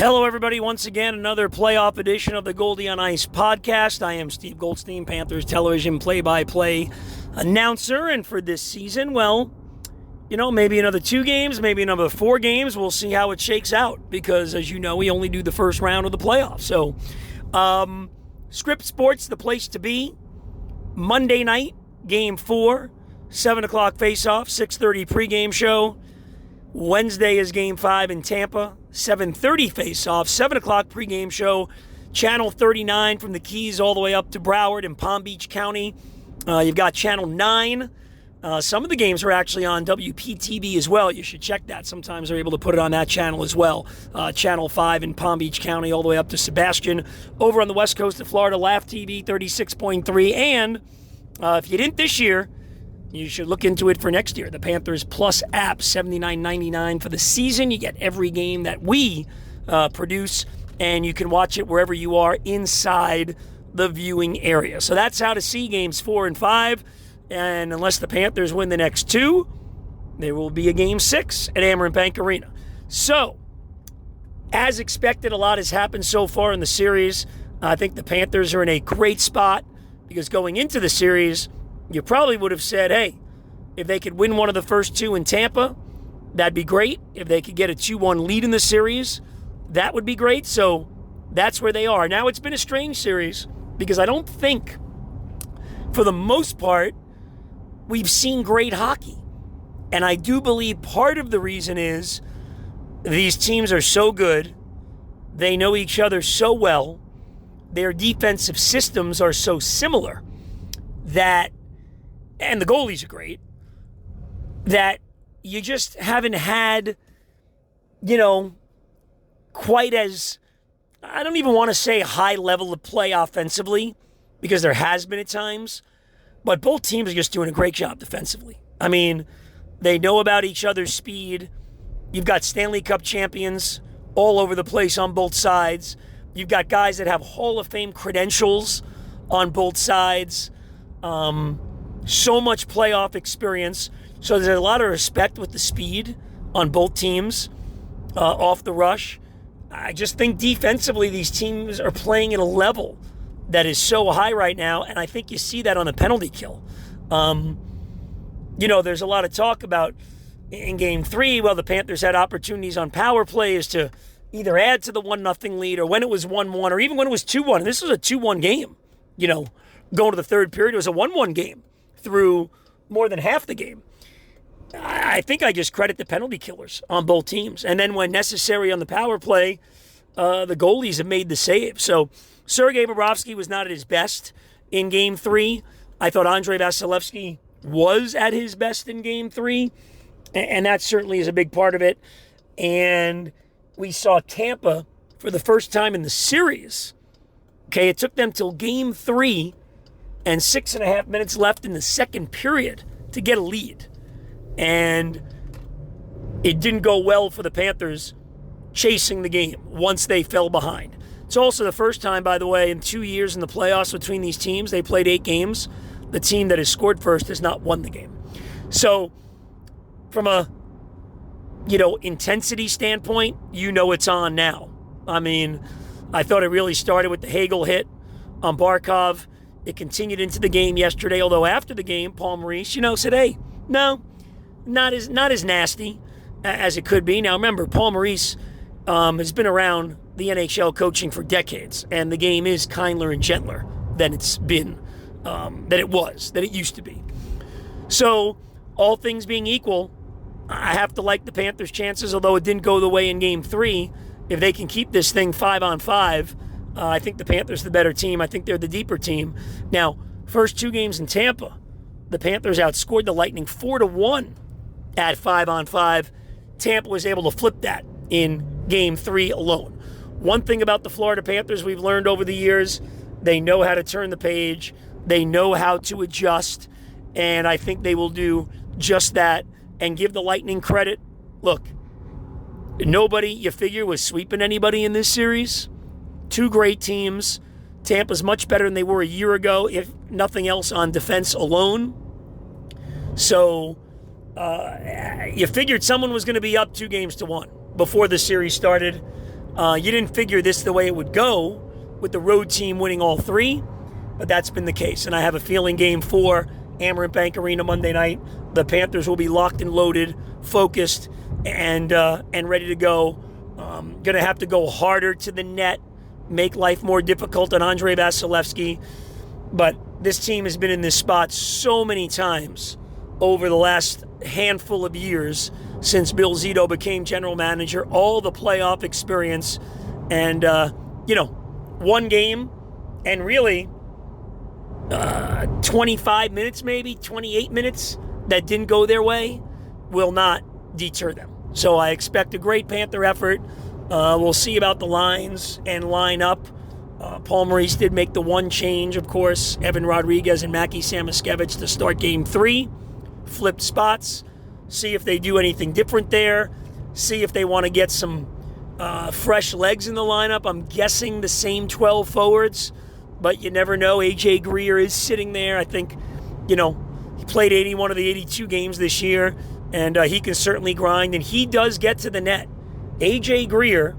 Hello, everybody. Once again, another playoff edition of the Goldie on Ice podcast. I am Steve Goldstein, Panthers television play-by-play announcer. And for this season, well, maybe another 2 games, maybe another 4 games. We'll see how it shakes out because, as you know, we only do the first round of the playoffs. So, Script Sports, the place to be. Monday night, Game 4, 7 o'clock face-off, 6:30 pregame show. Wednesday is Game 5 in Tampa, 7:30 face-off, 7 o'clock pregame show. Channel 39 from the Keys all the way up to Broward and Palm Beach County. You've got Channel 9. Some of the games are actually on WPTV as well. You should check that. Sometimes they're able to put it on that channel as well. Channel 5 in Palm Beach County all the way up to Sebastian. Over on the west coast of Florida, Laugh TV 36.3. And if you didn't this year, you should look into it for next year. The Panthers Plus app, $79.99 for the season. You get every game that we produce, and you can watch it wherever you are inside the viewing area. So that's how to see games 4 and 5. And unless the Panthers win the next 2, there will be a game 6 at Amerant Bank Arena. So, as expected, a lot has happened so far in the series. I think the Panthers are in a great spot because going into the series, you probably would have said, hey, if they could win one of the first 2 in Tampa, that'd be great. If they could get a 2-1 lead in the series, that would be great. So that's where they are. Now, it's been a strange series because I don't think, for the most part, we've seen great hockey. And I do believe part of the reason is these teams are so good. They know each other so well. Their defensive systems are so similar that, and the goalies are great, that you just haven't had, quite as, I don't even want to say high level of play offensively, because there has been at times, but both teams are just doing a great job defensively. I mean, they know about each other's speed. You've got Stanley Cup champions all over the place on both sides. You've got guys that have Hall of Fame credentials on both sides. So much playoff experience. So there's a lot of respect with the speed on both teams off the rush. I just think defensively these teams are playing at a level that is so high right now, and I think you see that on the penalty kill. There's a lot of talk about in Game 3, well, the Panthers had opportunities on power plays to either add to the 1-0 lead or when it was 1-1 or even when it was 2-1. This was a 2-1 game, going to the third period. It was a 1-1 game through more than half the game. I think I just credit the penalty killers on both teams. And then when necessary on the power play, the goalies have made the save. So Sergei Bobrovsky was not at his best in Game 3. I thought Andrei Vasilevsky was at his best in Game 3, and that certainly is a big part of it. And we saw Tampa for the first time in the series. Okay, it took them till Game 3 and 6.5 minutes left in the second period to get a lead. And it didn't go well for the Panthers chasing the game once they fell behind. It's also the first time, by the way, in 2 years in the playoffs between these teams. They played 8 games. The team that has scored first has not won the game. So from a, intensity standpoint, it's on now. I mean, I thought it really started with the Hagel hit on Barkov. It continued into the game yesterday, although after the game, Paul Maurice, said, hey, no, not as nasty as it could be. Now, remember, Paul Maurice has been around the NHL coaching for decades, and the game is kinder and gentler than it's been, than it used to be. So, all things being equal, I have to like the Panthers' chances, although it didn't go the way in Game 3. If they can keep this thing 5-on-5, I think the Panthers are the better team. I think they're the deeper team. Now, first 2 games in Tampa, the Panthers outscored the Lightning 4-1 at 5-on-5. Tampa was able to flip that in Game 3 alone. One thing about the Florida Panthers we've learned over the years, they know how to turn the page. They know how to adjust. And I think they will do just that and give the Lightning credit. Look, nobody, you figure, was sweeping anybody in this series. 2 great teams. Tampa's much better than they were a year ago, if nothing else, on defense alone. So you figured someone was going to be up 2-1 before the series started. You didn't figure this the way it would go with the road team winning all three, but that's been the case. And I have a feeling Game 4, Amerant Bank Arena Monday night, the Panthers will be locked and loaded, focused, and ready to go. Going to have to go harder to the net, make life more difficult on Andrei Vasilevsky. But this team has been in this spot so many times over the last handful of years since Bill Zito became general manager, all the playoff experience, and, one game and really 25 minutes, maybe 28 minutes that didn't go their way will not deter them. So I expect a great Panther effort. We'll see about the lines and lineup. Paul Maurice did make the one change, of course. Evan Rodriguez and Mackie Samoskevich to start Game 3. Flipped spots. See if they do anything different there. See if they want to get some fresh legs in the lineup. I'm guessing the same 12 forwards, but you never know. A.J. Greer is sitting there. I think, he played 81 of the 82 games this year, and he can certainly grind, and he does get to the net. A.J. Greer,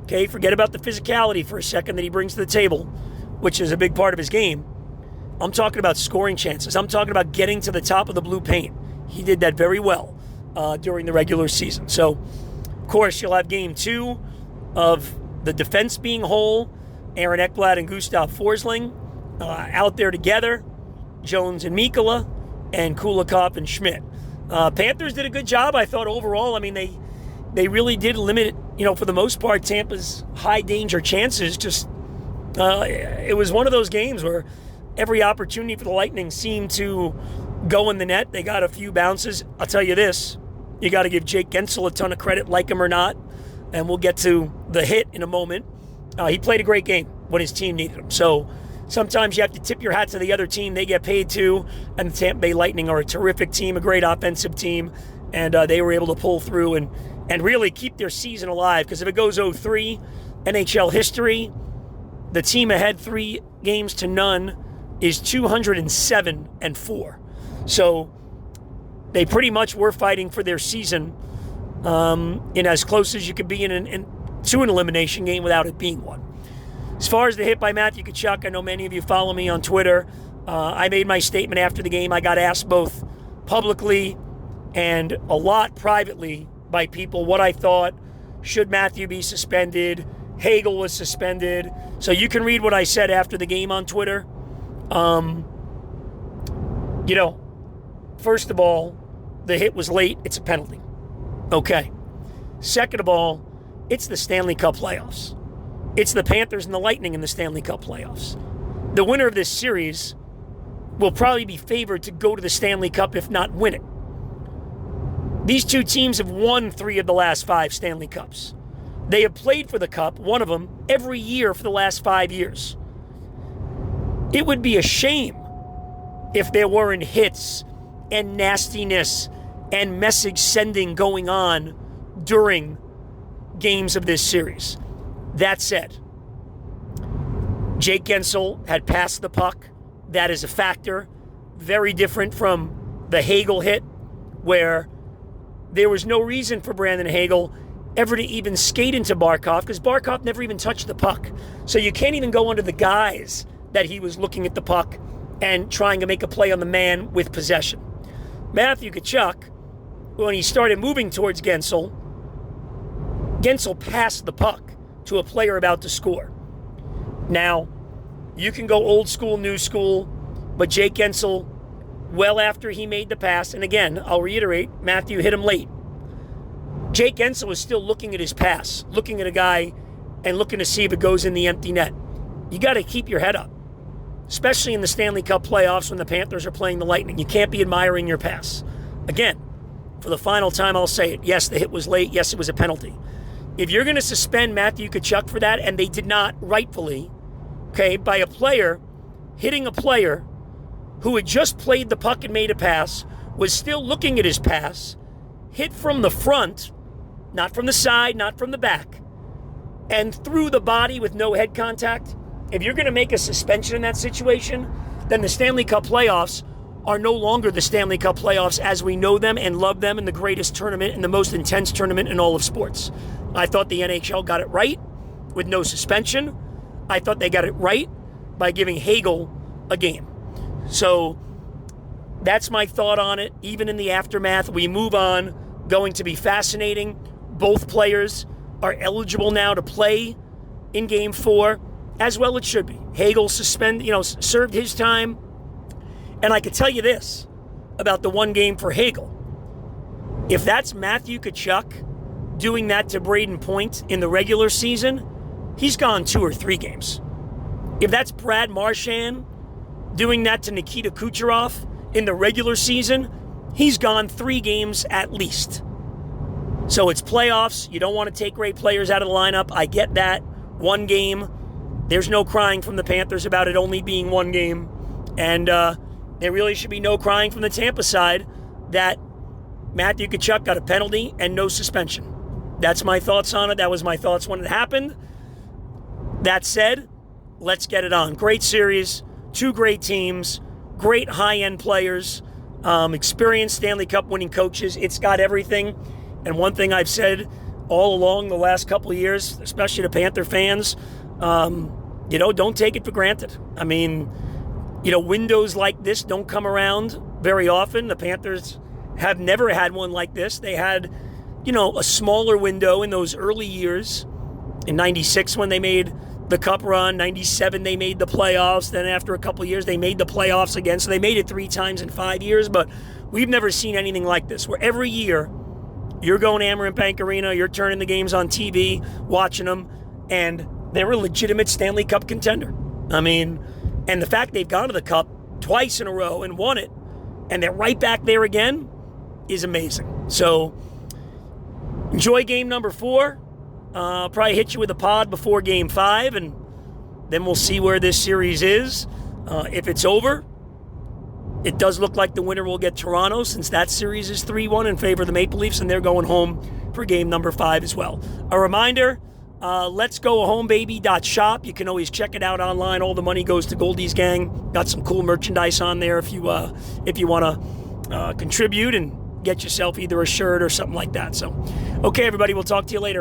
okay, forget about the physicality for a second that he brings to the table, which is a big part of his game. I'm talking about scoring chances. I'm talking about getting to the top of the blue paint. He did that very well during the regular season. So, of course, you'll have Game 2 of the defense being whole. Aaron Ekblad and Gustav Forsling out there together. Jones and Mikkola, and Kulikov and Schmidt. Panthers did a good job, I thought, overall. I mean, they really did limit, for the most part, Tampa's high danger chances. Just it was one of those games where every opportunity for the Lightning seemed to go in the net. They got a few bounces. I'll tell you this, you got to give Jake Gensel a ton of credit, like him or not, and we'll get to the hit in a moment. He played a great game when his team needed him. So sometimes you have to tip your hat to the other team. They get paid too, and the Tampa Bay Lightning are a terrific team, a great offensive team, and they were able to pull through and really keep their season alive, because if it goes 0-3, NHL history, the team ahead 3-0 is 207-4. So they pretty much were fighting for their season in as close as you could be to an elimination game without it being one. As far as the hit by Matthew Tkachuk, I know many of you follow me on Twitter. I made my statement after the game. I got asked both publicly and a lot privately by people what I thought. Should Matthew be suspended? Hagel was suspended. So you can read what I said after the game on Twitter. First of all, the hit was late. It's a penalty. Okay. Second of all, it's the Stanley Cup playoffs. It's the Panthers and the Lightning in the Stanley Cup playoffs. The winner of this series will probably be favored to go to the Stanley Cup, if not win it. These two teams have won 3 of the last 5 Stanley Cups. They have played for the Cup, one of them, every year for the last 5 years. It would be a shame if there weren't hits and nastiness and message sending going on during games of this series. That said, Jake Gensel had passed the puck. That is a factor. Very different from the Hagel hit, where there was no reason for Brandon Hagel ever to even skate into Barkov, because Barkov never even touched the puck. So you can't even go under the guise that he was looking at the puck and trying to make a play on the man with possession. Matthew Tkachuk, when he started moving towards Gensel passed the puck to a player about to score. Now, you can go old school, new school, but Jake Gensel, well after he made the pass, and again, I'll reiterate, Matthew hit him late. Jake Gensel was still looking at his pass, looking at a guy and looking to see if it goes in the empty net. You got to keep your head up, especially in the Stanley Cup playoffs when the Panthers are playing the Lightning. You can't be admiring your pass. Again, for the final time, I'll say it. Yes, the hit was late. Yes, it was a penalty. If you're going to suspend Matthew Tkachuk for that, and they did not rightfully, okay, by a player hitting a player who had just played the puck and made a pass, was still looking at his pass, hit from the front, not from the side, not from the back, and through the body with no head contact, if you're going to make a suspension in that situation, then the Stanley Cup playoffs are no longer the Stanley Cup playoffs as we know them and love them in the greatest tournament and the most intense tournament in all of sports. I thought the NHL got it right. with no suspension. I thought they got it right by giving Hagel a game. So that's my thought on it. Even in the aftermath, we move on. Going to be fascinating. Both players are eligible now to play in Game 4, as well it should be. Hagel served his time. And I could tell you this about the one game for Hagel. If that's Matthew Tkachuk doing that to Braden Point in the regular season, he's gone 2 or 3 games. If that's Brad Marchand doing that to Nikita Kucherov in the regular season, he's gone 3 games at least. So it's playoffs. You don't want to take great players out of the lineup. I get that. 1 game. There's no crying from the Panthers about it only being 1 game. And there really should be no crying from the Tampa side that Matthew Tkachuk got a penalty and no suspension. That's my thoughts on it. That was my thoughts when it happened. That said, let's get it on. Great series, 2 great teams, great high-end players, experienced Stanley Cup winning coaches. It's got everything. And one thing I've said all along the last couple of years, especially to Panther fans, don't take it for granted. I mean, windows like this don't come around very often. The Panthers have never had one like this. They had, a smaller window in those early years. In 96 when they made the Cup run, 97 they made the playoffs. Then after a couple of years they made the playoffs again. So they made it 3 times in 5 years. But we've never seen anything like this, where every year you're going to Amerant Bank Arena, you're turning the games on TV, watching them, and they're a legitimate Stanley Cup contender. I mean, and the fact they've gone to the Cup twice in a row and won it, and they're right back there again, is amazing. So enjoy game number 4. Probably hit you with a pod before game 5, and then we'll see where this series is. If it's over, it does look like the winner will get Toronto, since that series is 3-1 in favor of the Maple Leafs, and they're going home for game number 5 as well. A reminder, letsgohomebaby.shop. You can always check it out online. All the money goes to Goldie's Gang. Got some cool merchandise on there if you want to contribute and get yourself either a shirt or something like that. So, okay, everybody, we'll talk to you later.